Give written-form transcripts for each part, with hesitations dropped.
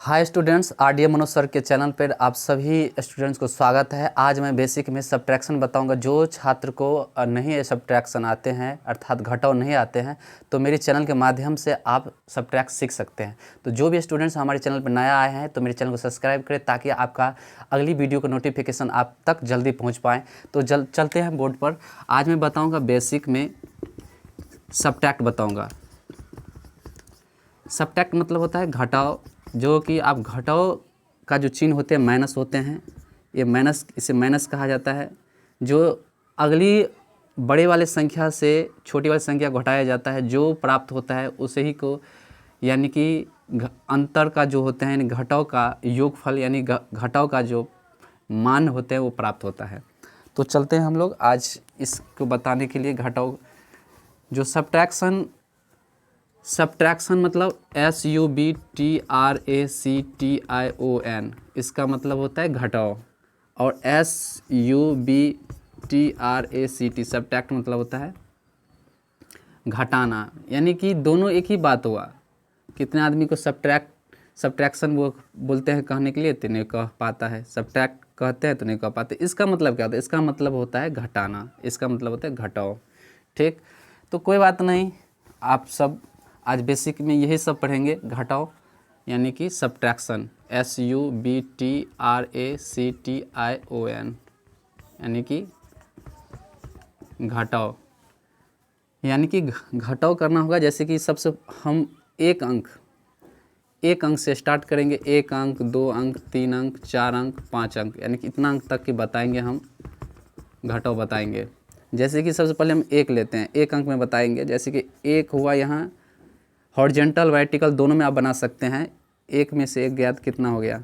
Hi students, RDA Manoj sir के channel पर आप सभी स्टूडेंट्स को स्वागत है। आज मैं बेसिक में सब्ट्रैक्शन बताऊंगा। जो छात्र को नहीं सब्ट्रैक्शन आते हैं अर्थात घटाव नहीं आते हैं तो मेरे चैनल के माध्यम से आप सब्ट्रैक्ट सीख सकते हैं। तो जो भी स्टूडेंट्स हमारे चैनल पर नया आए हैं तो मेरे चैनल को सब्सक्राइब करें ताकि आपका अगली वीडियो का नोटिफिकेशन आप तक जल्दी पहुँच पाएँ। तो चलते हैं बोर्ड पर। आज मैं बताऊँगा बेसिक में सब्ट्रैक्ट बताऊँगा। सब्ट्रैक्ट मतलब होता है घटाव, जो कि आप घटाव का जो चिन्ह होते हैं माइनस होते हैं, ये माइनस, इसे माइनस कहा जाता है। जो अगली बड़े वाले संख्या से छोटी वाली संख्या घटाया जाता है, जो प्राप्त होता है उसे ही को यानी कि अंतर का जो होते हैं यानी घटाव का योगफल यानी घटाव का जो मान होते हैं वो प्राप्त होता है। तो चलते हैं हम लोग आज इसको बताने के लिए। घटाव जो सब्ट्रैक्शन मतलब SUBTRACTION, इसका मतलब होता है घटाव, और SUBTRACT सब्ट्रैक्ट मतलब होता है घटाना। यानी कि दोनों एक ही बात हुआ। कितने आदमी को सब्ट्रैक्शन वो बोलते हैं कहने के लिए तो नहीं कह पाता है, सब्ट्रैक्ट कहते हैं तो नहीं कह पाते। इसका मतलब क्या होता है? इसका मतलब होता है घटाना, इसका मतलब होता है घटाव। ठीक, तो कोई बात नहीं, आप सब आज बेसिक में यही सब पढ़ेंगे। घटाव यानी कि सब्ट्रैक्शन, SUBTRACTION यानी कि घटाव। यानी कि घटाव करना होगा। जैसे कि सबसे हम एक अंक से स्टार्ट करेंगे। 1 अंक, 2 अंक, 3 अंक, 4 अंक, 5 अंक, यानी कि इतना अंक तक की बताएंगे हम, घटाव बताएंगे। जैसे कि सबसे पहले हम 1 लेते हैं, 1 अंक में बताएंगे। जैसे कि 1 हुआ, यहाँ हॉरिजॉन्टल वर्टिकल दोनों में आप बना सकते हैं। 1 में से 1 गया तो कितना हो गया,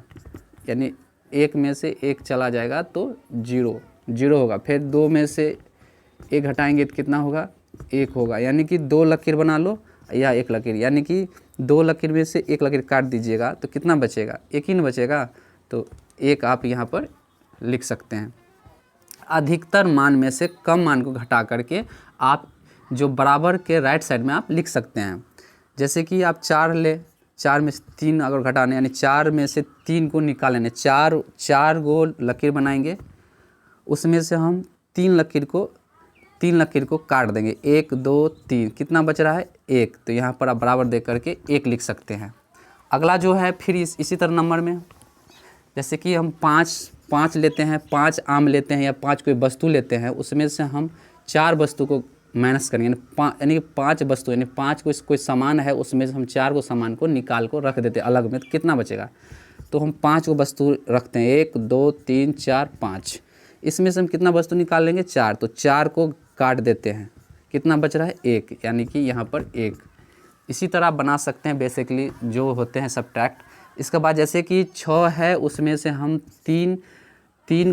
यानी 1 में से 1 चला जाएगा तो 0 होगा। फिर 2 में से 1 घटाएंगे तो कितना होगा, 1 होगा। यानी कि 2 लकीर बना लो या 1 लकीर, यानी कि 2 लकीर में से 1 लकीर काट दीजिएगा तो कितना बचेगा, 1 ही न बचेगा। तो 1 आप यहाँ पर लिख सकते हैं। अधिकतर मान में से कम मान को घटा करके आप जो बराबर के राइट साइड में आप लिख सकते हैं। जैसे कि आप 4 ले, 4 में से 3 अगर घटाने, यानी 4 में से 3 को निकाल लेने, 4 गो लकीर बनाएंगे, उसमें से हम 3 लकीर को काट देंगे। 1 2 3, कितना बच रहा है, 1। तो यहाँ पर आप बराबर दे करके 1 लिख सकते हैं। अगला जो है फिर इसी तरह नंबर में, जैसे कि हम 5 लेते हैं, 5 आम लेते हैं या 5 कोई वस्तु लेते हैं, उसमें से हम 4 वस्तु को माइनस करेंगे, यानी कि 5 वस्तु, यानी 5 कोई सामान है, उसमें से हम 4 को सामान को निकाल को रख देते हैं अलग में, तो कितना बचेगा। तो हम 5 को वस्तु रखते हैं, 1 2 3 4 5। इसमें से हम कितना वस्तु निकाल लेंगे, 4। तो 4 को काट देते हैं, कितना बच रहा है, 1, यानी कि यहाँ पर 1। इसी तरह आप बना सकते हैं बेसिकली जो होते हैं सब्ट्रैक्ट। इसके बाद जैसे कि 6 है, उसमें से हम 3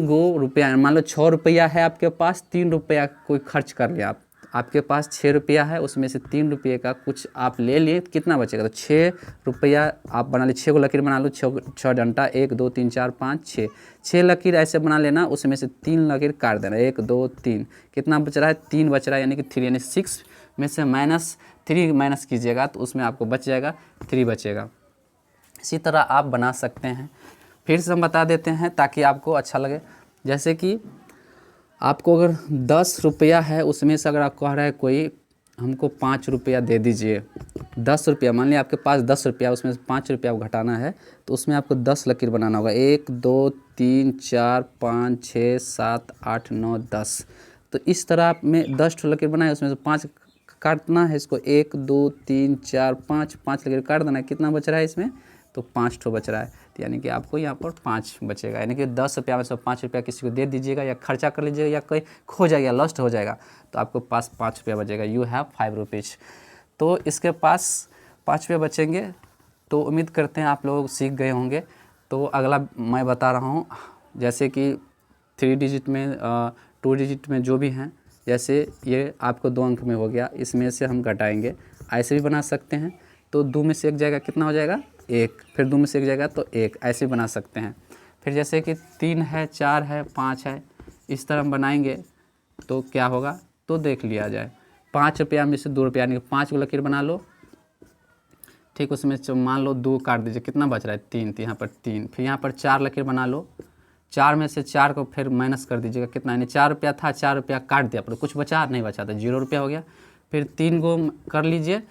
गो रुपया, मान लो 6 रुपया है आपके पास, 3 रुपया कोई खर्च कर लिया आपके पास 6 रुपया है, उसमें से 3 रुपये का कुछ आप ले लिए, कितना बचेगा। तो 6 रुपया आप बना ली, 6 को लकीर बना लो, 6 डंटा, 1 2 3 4 5 6 लकीर ऐसे बना लेना। उसमें से 3 लकीर काट देना, 1 2 3, कितना बच रहा है, 3 बच रहा है, यानी कि 3, यानी 6 में से -3 माइनस कीजिएगा तो उसमें आपको बच जाएगा 3 बचेगा। इसी तरह आप बना सकते हैं। फिर से हम बता देते हैं ताकि आपको अच्छा लगे। जैसे कि आपको अगर 10 रुपया है, उसमें से अगर आप कह रहे हैं कोई हमको 5 रुपया दे दीजिए, 10 रुपया, मान लिया आपके पास 10 रुपया, उसमें से 5 रुपया घटाना है, तो उसमें आपको 10 लकीर बनाना होगा, 1 2 3 4 5 6 7 8 9 10। तो इस तरह में 10 लकीर बनाए, उसमें से 5 काटना है इसको, 1 2 3 4 5 लकीर काट देना है। कितना बच रहा है इसमें, तो 5 ठो बच रहा है। तो यानी कि आपको यहाँ पर 5 बचेगा, यानी कि 10 रुपया में से 5 रुपया किसी को दे दीजिएगा या खर्चा कर लीजिएगा या कोई खो जाएगा, लॉस्ट हो जाएगा, तो आपको पास 5 रुपया बचेगा। You have 5 rupees. तो इसके पास 5 रुपया बचेंगे। तो उम्मीद करते हैं आप लोग सीख गए होंगे। तो अगला मैं बता रहा हूँ, जैसे कि 3 डिजिट में 2 डिजिट में जो भी हैं, जैसे ये आपको 2 अंक में हो गया, इसमें से हम घटाएंगे, ऐसे भी बना सकते हैं। तो 2 में से 1 जाएगा, कितना हो जाएगा, 1। फिर 2 में से 1 जाएगा तो 1, ऐसे बना सकते हैं। फिर जैसे कि 3 है, 4 है, 5 है, इस तरह हम बनाएंगे तो क्या होगा, तो देख लिया जाए। 5 रुपया में से 2 रुपया, यानी कि 5 को लकीर बना लो, ठीक, उसमें मान लो 2 काट दीजिए, कितना बच रहा है 3, तो यहाँ पर 3, फिर यहाँ पर 4 लकीर बना लो, 4 में से 4 को फिर माइनस कर दीजिएगा, कितना, यानी 4 रुपया था, 4 रुपया काट दिया पर कुछ बचा नहीं, बचा तो 0 रुपया हो गया। फिर 3 को कर लीजिए,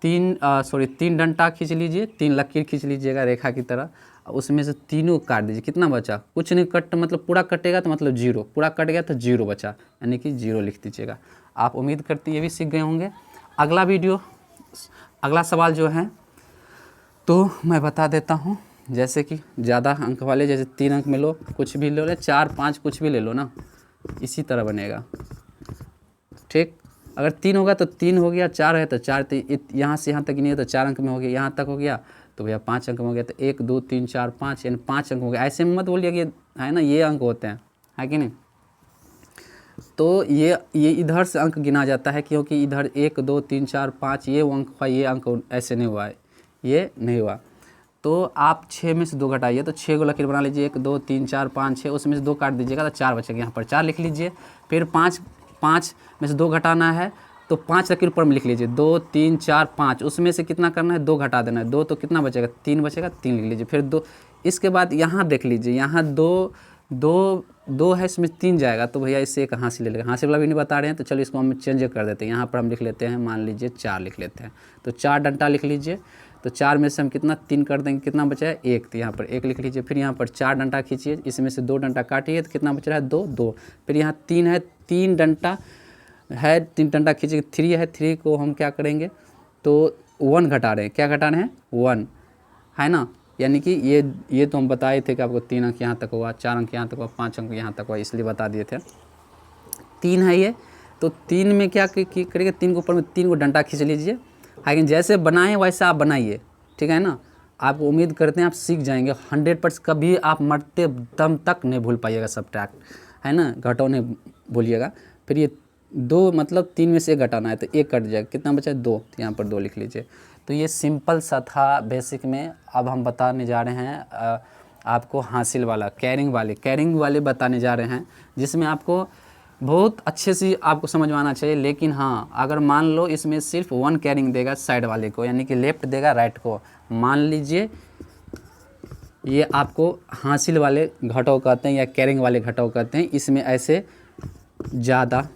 3 डंटा खींच लीजिए, 3 लकीर खींच लीजिएगा रेखा की तरह, उसमें से तीनों काट दीजिए, कितना बचा, कुछ नहीं कट, मतलब पूरा कटेगा तो मतलब 0, पूरा कट गया तो 0 बचा, यानी कि 0 लिख दीजिएगा। आप उम्मीद करती ये भी सीख गए होंगे। अगला सवाल जो है तो मैं बता देता हूँ, जैसे कि ज़्यादा अंक वाले, जैसे 3 अंक में लो, कुछ भी ले लो, 4 5 कुछ भी ले लो ना, इसी तरह बनेगा। ठीक, अगर 3 होगा तो 3 हो गया, 4 है तो 4, तो यहाँ से यहाँ तक नहीं है तो 4 अंक में हो गया, यहाँ तक हो गया तो भैया 5 अंक में हो गया, तो 1 2 3 4 5, यानी 5 अंक हो गया। ऐसे मत बोलिए कि है ना ये अंक होते हैं, है कि नहीं। तो ये इधर से अंक गिना जाता है, क्योंकि इधर 1 2 3 4 5 ये अंक हुआ, ये अंक ऐसे नहीं हुआ है, ये नहीं हुआ। तो आप 6 में से 2 घटाइए, तो 6 को लकीर बना लीजिए, 1 2 3 4 5 6, उसमें से 2 काट दीजिएगा तो 4 बचेगा, यहाँ पर 4 लिख लीजिए। फिर 5 में से 2 घटाना है तो 5 लकीर ऊपर में लिख लीजिए, 2 3 4 5, उसमें से कितना करना है, 2 घटा देना है, 2 तो कितना बचेगा, 3 बचेगा, 3 लिख लीजिए। फिर 2, इसके बाद यहाँ देख लीजिए, यहाँ 2 है, इसमें 3 जाएगा, तो भैया इससे एक हासिल ले लेगा, हासिल वाला भी नहीं बता रहे हैं, तो चलो इसको हम चेंज कर देते हैं, यहाँ पर हम लिख लेते हैं, मान लीजिए 4 लिख लेते हैं, तो 4 डंटा लिख लीजिए। तो 4 में से हम कितना 3 कर देंगे, कितना बचा है 1, तो यहाँ पर 1 लिख लीजिए। फिर यहाँ पर 4 डंटा खींचिए, इसमें से 2 डंटा काटिए, तो कितना बच रहा है 2। फिर यहाँ 3 है, 3 डंटा है, 3 डंटा खींचिए, 3 है, 3 को हम क्या करेंगे, तो 1 घटा रहे हैं, क्या घटा रहे हैं 1, है ना। यानी कि ये तो हम बताए थे कि आपको 3 अंक यहाँ तक होगा, 4 अंक यहाँ तक होगा, 5 अंक यहाँ तक होगा, इसलिए बता दिए थे। 3 है ये, तो 3 में क्या करेंगे, 3 के ऊपर में 3 को डंटा खींच लीजिए, लेकिन जैसे बनाएं वैसे आप बनाइए, ठीक है ना। आपको उम्मीद करते हैं आप सीख जाएंगे 100%, कभी आप मरते दम तक नहीं भूल पाइएगा सब्ट्रैक्ट, है ना, घटाओ नहीं भूलिएगा। फिर ये 2 मतलब 3 में से 1 घटाना है, तो 1 कट जाएगा, कितना बचा है 2, तो यहाँ पर 2 लिख लीजिए। तो ये सिंपल सा था बेसिक में। अब हम बताने जा रहे हैं आपको हासिल वाला, कैरिंग वाले बताने जा रहे हैं, जिसमें आपको बहुत अच्छे से आपको समझ में आना चाहिए। लेकिन हाँ, अगर मान लो इसमें सिर्फ 1 कैरिंग देगा साइड वाले को, यानी कि लेफ्ट देगा राइट को, मान लीजिए ये आपको हासिल वाले घटाव कहते हैं या कैरिंग वाले घटाव कहते हैं। इसमें ऐसे ज़्यादा,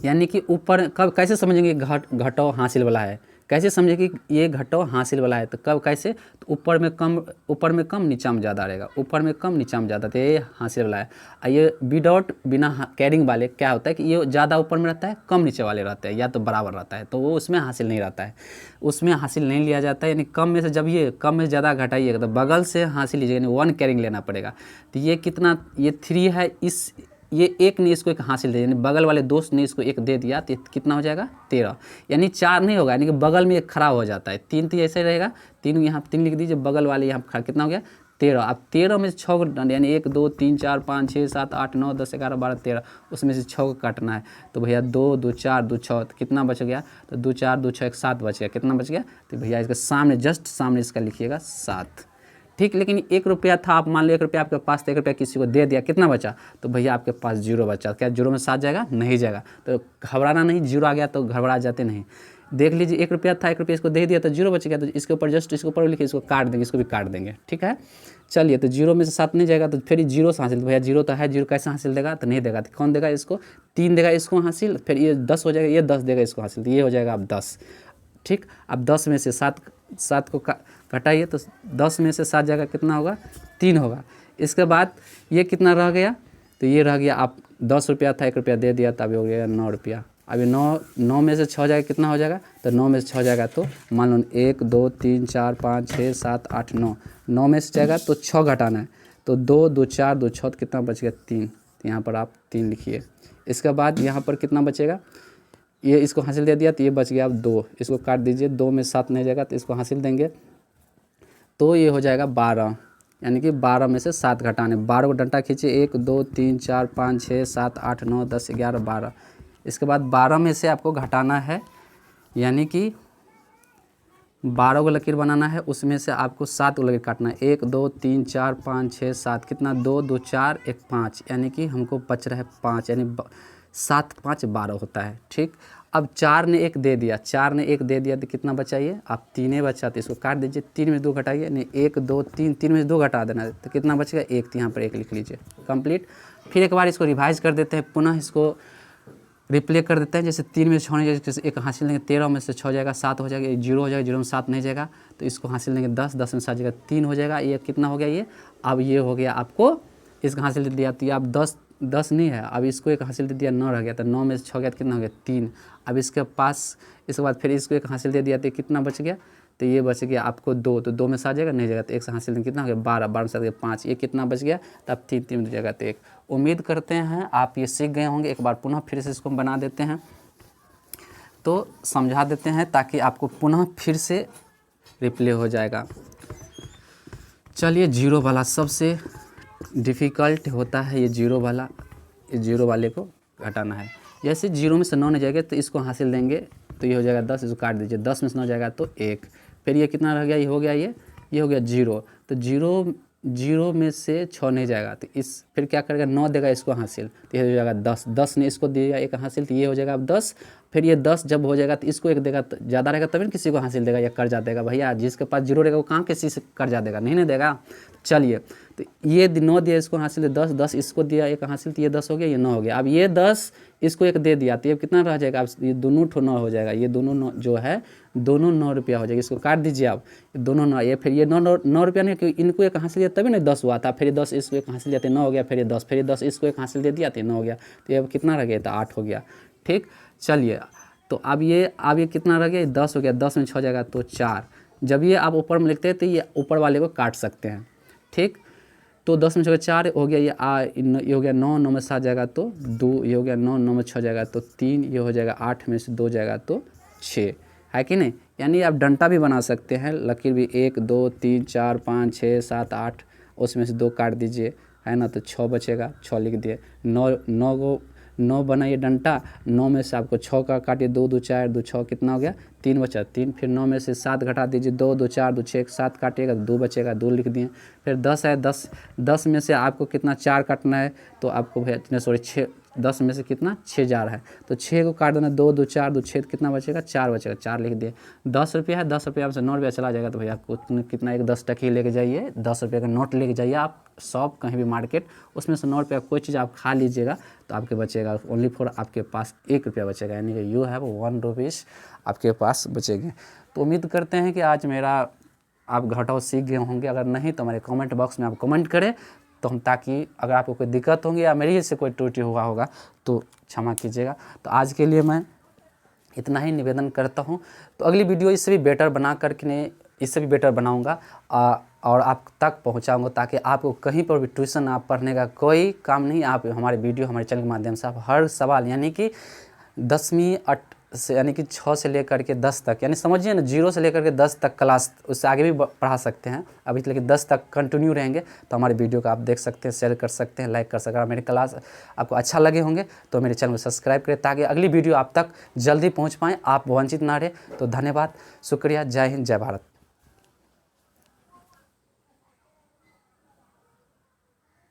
यानी कि ऊपर कब कैसे समझेंगे घटाव हासिल वाला है, कैसे समझे कि ये घटाव हासिल वाला है, तो कब कैसे, तो ऊपर में कम नीचा में ज़्यादा रहेगा, ऊपर में कम नीचा में ज़्यादा, तो ये हासिल वाला है। ये विदाउट बिना कैरिंग वाले क्या होता है कि ये ज़्यादा ऊपर में रहता है, कम नीचे वाले रहते हैं, या तो बराबर रहता है, तो वो उसमें हासिल नहीं रहता है, उसमें हासिल नहीं लिया जाता है। यानी कम में से जब ये कम में ज़्यादा घटाइएगा तो बगल से हासिल लीजिएगा, यानी 1 कैरिंग लेना पड़ेगा। तो ये कितना, ये 3 है, ये 1 ने इसको 1 हासिल दे, यानी बगल वाले दोस्त ने इसको 1 दे दिया, तो कितना हो जाएगा 13, यानी 4 नहीं होगा, यानी कि बगल में 1 खड़ा हो जाता है। 3 तो ऐसे रहेगा, 3 यहाँ 3 लिख दीजिए, बगल वाले यहाँ खड़ा, कितना हो गया 13। अब 13 में से 6 को, यानी 1 2 3 4 5 6 7 8 9 10 11 12 13, उसमें से 6 को काटना है। तो भैया 2 2 4 2 6, तो कितना बच गया, तो 2 4 2 6 1 7 बच गया, कितना बच गया, तो भैया इसके सामने जस्ट सामने इसका लिखिएगा 7, ठीक। लेकिन 1 रुपया था, आप मान लो 1 रुपया आपके पास, तो 1 रुपया किसी को दे दिया, कितना बचा, तो भैया आपके पास 0 बचा। क्या 0 में 7 जाएगा, नहीं जाएगा, तो घबराना नहीं, 0 आ गया तो घबरा जाते नहीं। देख लीजिए 1 रुपया था, 1 रुपया इसको दे दिया तो 0 बच गया, तो इसके ऊपर जस्ट इसके ऊपर लिखिए, इसको काट देंगे, इसको भी काट देंगे, ठीक है। चलिए, तो 0 में से 7 नहीं जाएगा, तो फिर 0 से हासिल, तो भैया 0 तो है, 0 कैसे हासिल देगा, तो नहीं देगा, तो कौन देगा इसको, 3 देगा इसको हासिल, फिर ये 10 हो जाएगा, ये 10 देगा इसको हासिल, तो ये हो जाएगा अब 10, ठीक। अब 10 में से 7 को घटाइए, तो 10 में से 7 जाएगा, कितना होगा 3 होगा। इसके बाद ये कितना रह गया, तो ये रह गया, आप 10 रुपया था, 1 रुपया दे दिया, तब हो गया 9 रुपया। अभी 9 में से 6 जाएगा, कितना हो जाएगा, तो 9 में से 6 जाएगा, तो मान लो 1 2 3 4 5 6 7 8 9 में से जाएगा तो 6 घटाना है, तो 2 2 4 2 6, कितना बच गया 3, तो यहाँ पर आप 3 लिखिए। इसके बाद यहाँ पर कितना बचेगा, ये इसको हासिल दे दिया, तो ये बच गया अब 2, इसको काट दीजिए, 2 में 7 नहीं जाएगा, तो इसको हासिल देंगे, तो ये हो जाएगा 12, यानी कि 12 में से 7 घटाने, 12 को डंटा खींचिए, 1 2 3 4 5 6 7 8 9 10 11 12। इसके बाद 12 में से आपको घटाना है, यानी कि 12 को लकीर बनाना है, उसमें से आपको 7 को लकीर काटना है, 1 2 3 4 5 6 7, कितना 2 2 4 1 5, यानी कि हमको बच रहा है 5, यानी 7 5 12 होता है, ठीक। अब 4 ने 1 दे दिया, 4 ने 1 दे दिया तो कितना बचा ये, आप 3 बचा, तो इसको काट दीजिए, 3 में 2 घटाइए, नहीं 1 2 3, 3 में 2 घटा देना है तो कितना बचेगा 1, तो यहाँ पर 1 लिख लीजिए, कंप्लीट। फिर एक बार इसको रिवाइज कर देते हैं, पुनः इसको रिप्ले कर देते हैं। जैसे 3 में से 6 नहीं जाएगा, जैसे 1 हासिल लेंगे, 13 में से 6 जाएगा, 7 हो जाएगा, 0 हो जाएगा, 0 में 7 नहीं जाएगा, तो इसको हासिल लेंगे 10, 10 में 7 जाएगा 3 हो जाएगा, ये कितना हो गया ये, अब ये हो गया आपको इसका हासिल दे दिया, तो ये आप 10 नहीं है, अब इसको एक हासिल दे दिया 9 रह गया, तो 9 में से 6 गया तो कितना हो गया 3। अब इसके पास इसके बाद फिर इसको एक हासिल दे दिया तो कितना बच गया, तो ये बच गया आपको 2, तो 2 में से आ जाएगा नहीं जाएगा, तो 1 से हासिल देंगे कितना हो गया 12, 12 में से आ गया 5, ये कितना बच गया, तब 3, 3 में जाएगा तो 1। उम्मीद करते हैं आप ये सीख गए होंगे। एक बार पुनः फिर से इसको बना देते हैं, तो समझा देते हैं ताकि आपको पुनः फिर से रिप्ले हो जाएगा। चलिए, जीरो वाला सबसे डिफ़िकल्ट होता है, ये जीरो वाला, ये जीरो वाले को घटाना है। जैसे 0 में से 9 नहीं जाएगा तो इसको हासिल देंगे तो ये हो जाएगा 10, इसको काट दीजिए, 10 में से 9 जाएगा तो 1, फिर ये कितना रह गया, ये हो गया ये हो गया 0, तो 0 में से 6 नहीं जाएगा तो इस फिर क्या करेगा 9 देगा इसको हासिल, तो ये हो जाएगा 10, 10 ने इसको दिया 1 हासिल, तो ये हो जाएगा अब 10, फिर ये 10 जब हो जाएगा तो इसको 1 देगा, तो ज़्यादा रहेगा तभी ना किसी को हासिल देगा या कर्जा देगा। भैया जिसके पास 0 रहेगा वो कहाँ किसी से कर्जा देगा, नहीं देगा। चलिए, तो ये 9 दिया इसको हासिल, 10, 10 इसको दिया 1 हासिल, तो ये 10 हो गया, ये 9 हो गया। अब ये 10 इसको 1 दे दिया तो ये कितना रह जाएगा, अब ये दोनों 9 हो जाएगा, ये दोनों 9 जो है दोनों 9 रुपया हो जाएगा, इसको काट दीजिए आप, दोनों 9, ये फिर ये 9 रुपया नहीं, क्योंकि इनको 1 हासिल दिया तभी ना 10 हुआ था, फिर ये 10 इसको 1 हासिल दिया तो 9 हो गया, फिर ये 10, फिर ये 10 इसको 1 हासिल दे दिया तो 9 हो गया, तो ये अब कितना रह गया, तो 8 हो गया। ठीक, चलिए, तो अब ये कितना रह गया, 10 हो गया, 10 में 6 जाएगा तो 4। जब ये आप ऊपर में लिखते हैं तो ये ऊपर वाले को काट सकते हैं। ठीक, तो 10 में 6 4 हो गया, ये हो गया 9, 9 में 7 जाएगा तो 2, ये हो गया 9, 9 में 6 जाएगा तो 3, ये हो जाएगा 8 में से 2 जाएगा तो 6, है कि नहीं। यानी आप डंटा भी बना सकते हैं, लकीर भी 1 2 3 4 5 6 7 8, उसमें से 2 काट दीजिए, है ना, तो 6 बचेगा, 6 लिख दिए, 9 बनाइए डंटा, 9 में से आपको 6 का काटिए, 2 2 4 2 6 कितना हो गया 3 बचा 3, फिर 9 में से 7 घटा दीजिए, 2 2 4 2 6 7 काटिएगा तो 2 बचेगा, 2 लिख दिए। फिर 10 है, 10 में से आपको कितना 4 काटना है, तो आपको भैया सॉरी 6, 10 में से कितना 6 जा रहा है, तो 6 को काट देना, 2 2 4 2 6 कितना बचेगा 4 बचेगा, 4 लिख दिए। 10 रुपया है, 10 रुपया में से 9 रुपया चला जाएगा, तो भैया आपको कितना एक 10 टकी लेके जाइए, 10 रुपये का नोट लेके जाइए आप शॉप कहीं भी मार्केट, उसमें से 9 रुपया कोई चीज़ आप खा लीजिएगा तो आपके बचेगा ओनली फॉर आपके पास 1 रुपया बचेगा, यानी कि यू हैव 1 रुपीज़ आपके पास बचेंगे। तो उम्मीद करते हैं कि आज मेरा आप घटाव सीख गए होंगे। अगर नहीं तो हमारे कमेंट बॉक्स में आप कमेंट करें, तो हम ताकि अगर आपको कोई दिक्कत होंगी या मेरी से कोई त्रुटि हुआ होगा तो क्षमा कीजिएगा। तो आज के लिए मैं इतना ही निवेदन करता हूँ। तो अगली वीडियो इससे भी बेटर बना करके इससे भी बेटर बनाऊँगा और आप तक पहुँचाऊँगा, ताकि आपको कहीं पर भी ट्यूशन आप पढ़ने का कोई काम नहीं, आप हमारे वीडियो हमारे चैनल के माध्यम से आप हर सवाल यानी कि 10वीं से यानी कि 6 से लेकर के 10 तक, यानी समझिए ना 0 से लेकर के 10 तक क्लास, उससे आगे भी पढ़ा सकते हैं। अभी लेकिन 10 तक कंटिन्यू रहेंगे, तो हमारे वीडियो को आप देख सकते हैं, शेयर कर सकते हैं, लाइक कर सकते हैं। मेरी क्लास आपको अच्छा लगे होंगे तो मेरे चैनल को सब्सक्राइब करें, ताकि अगली वीडियो आप तक जल्दी पहुँच पाएँ, आप वंचित ना रहे। तो धन्यवाद, शुक्रिया, जय हिंद, जय भारत।